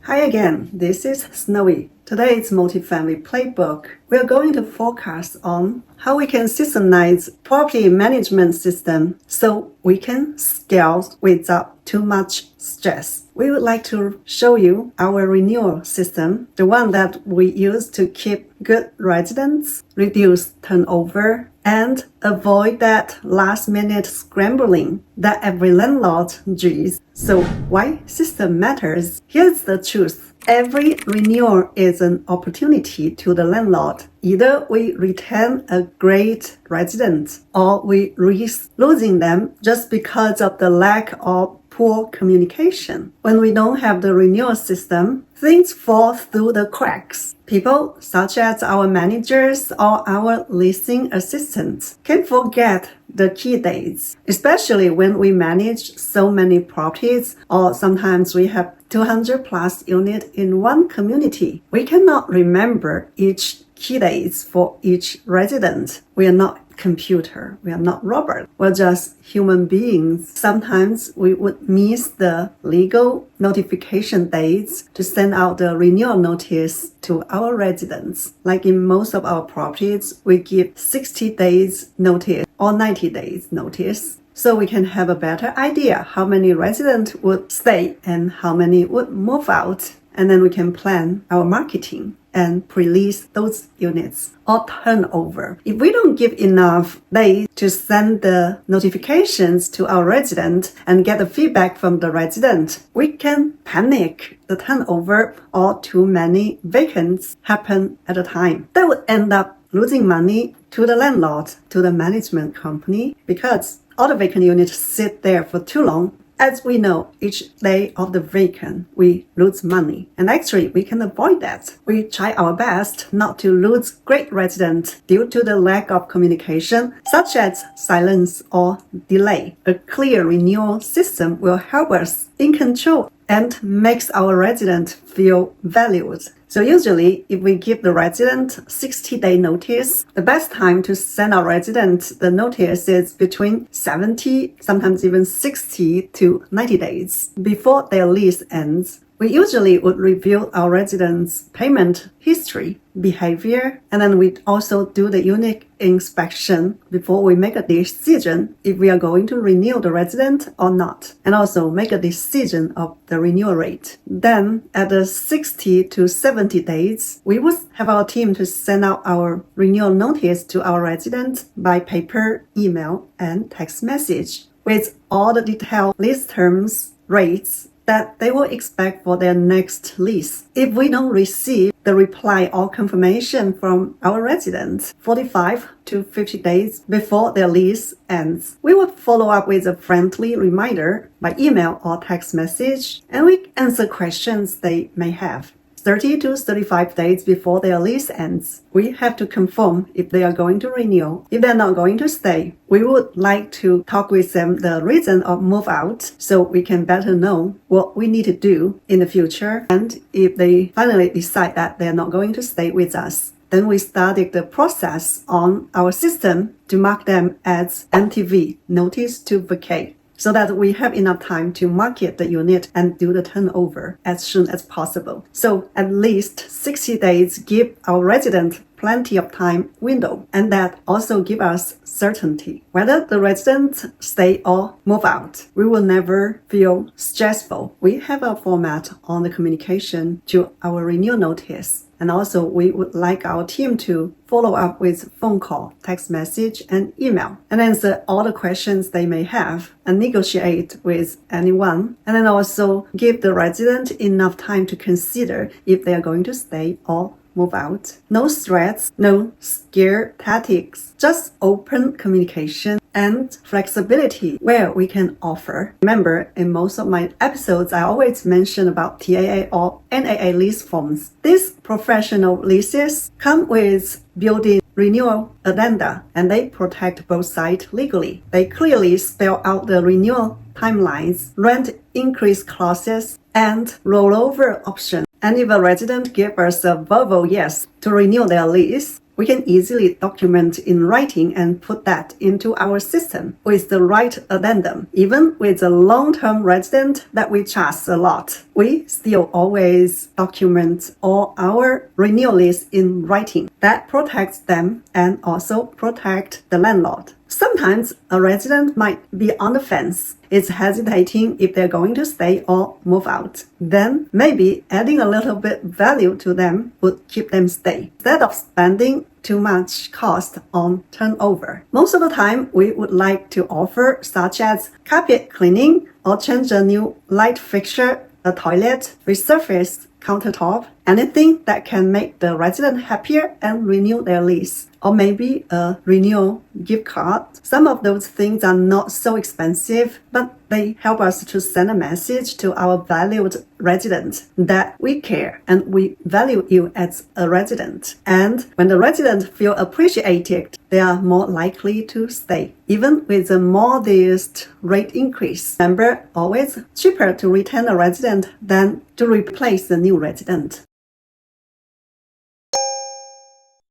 Hi again, this is Snowy. Today's Multifamily Playbook. We're going to focus on how we can systemize property management system so we can scale without too much stress. We would like to show you our renewal system, the one that we use to keep good residents, reduce turnover, and avoid that last-minute scrambling that every landlord does. So why system matters? Here's the truth. Every renewal is an opportunity to the landlord. Either we retain a great resident or we risk losing them just because of the lack of poor communication. When we don't have the renewal system, things fall through the cracks. People such as our managers or our leasing assistants can forget the key dates, especially when we manage so many properties or sometimes we have 200 plus units in one community. We cannot remember each key dates for each resident. We are not computer. We are not robots. We're just human beings. Sometimes we would miss the legal notification dates to send out the renewal notice to our residents. Like in most of our properties, we give 60 days notice or 90 days notice. So we can have a better idea how many residents would stay and how many would move out. And then we can plan our marketing and pre-lease those units or turnover. If we don't give enough days to send the notifications to our resident and get the feedback from the resident, we can panic the turnover or too many vacancies happen at a time. That would end up losing money to the landlord, to the management company, because all the vacant units sit there for too long. As we know, each day of the vacant, we lose money. And actually, we can avoid that. We try our best not to lose great residents due to the lack of communication, such as silence or delay. A clear renewal system will help us in control and makes our resident feel valued. So usually, if we give the resident 60-day notice, the best time to send our resident the notice is between 70, sometimes even 60 to 90 days before their lease ends. We usually would review our residents' payment history, behavior, and then we also do the unit inspection before we make a decision if we are going to renew the resident or not, and also make a decision of the renewal rate. Then at the 60 to 70 days, we would have our team to send out our renewal notice to our residents by paper, email, and text message with all the detailed lease terms, rates, that they will expect for their next lease. If we don't receive the reply or confirmation from our residents 45 to 50 days before their lease ends, we will follow up with a friendly reminder by email or text message, and we answer questions they may have. 30 to 35 days before their lease ends, we have to confirm if they are going to renew. If they're not going to stay, we would like to talk with them the reason of move out so we can better know what we need to do in the future. And if they finally decide that they're not going to stay with us, then we started the process on our system to mark them as NTV, notice to vacate, so that we have enough time to market the unit and do the turnover as soon as possible. So at least 60 days give our resident plenty of time window, and that also give us certainty. Whether the residents stay or move out, we will never feel stressful. We have a format on the communication to our renewal notice. And also, we would like our team to follow up with phone call, text message, and email, and answer all the questions they may have and negotiate with anyone. And then also give the resident enough time to consider if they are going to stay or move out. No threats, no scare tactics, just open communication and flexibility where we can offer. Remember, in most of my episodes, I always mention about TAA or NAA lease forms. These professional leases come with built-in renewal addenda, and they protect both sides legally. They clearly spell out the renewal timelines, rent increase clauses, and rollover options. And if a resident gives us a verbal yes to renew their lease, We can easily document in writing and put that into our system with the right addendum. Even with a long-term resident that we trust a lot, we still always document all our renewal lease in writing. That protects them and also protect the landlord. Sometimes a resident might be on the fence. It's hesitating if they're going to stay or move out. Then maybe adding a little bit value to them would keep them stay instead of spending too much cost on turnover. Most of the time, we would like to offer such as carpet cleaning or change a new light fixture, a toilet, resurface countertop, anything that can make the resident happier and renew their lease. Or maybe a renewal gift card. Some of those things are not so expensive, but they help us to send a message to our valued resident that we care and we value you as a resident. And when the residents feel appreciated, they are more likely to stay, even with a modest rate increase. Remember, always cheaper to retain a resident than to replace the new resident.